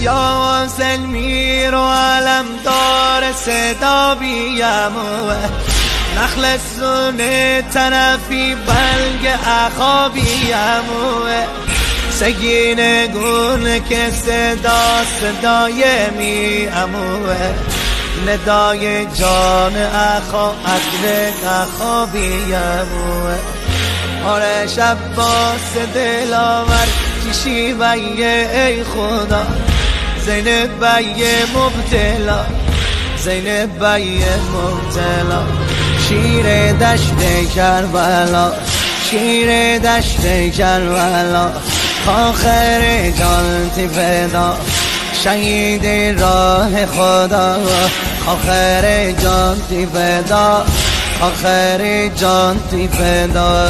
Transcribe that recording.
یا حسین میر و علم دار صدا بیاموه نخل سونه طرفی بلگ اخا بیاموه سگین گونه که صدای می اموه ندای جان اخا عقل اخا بیاموه آره شباس دلاور چشی بیه ای خدا زینب بیه مبتلا زینب بیه مبتلا شیر دشت کربلا شیر دشت کربلا آخر جان تی فدا شهید راه خدا آخر جان تی فدا آخر جان تی فدا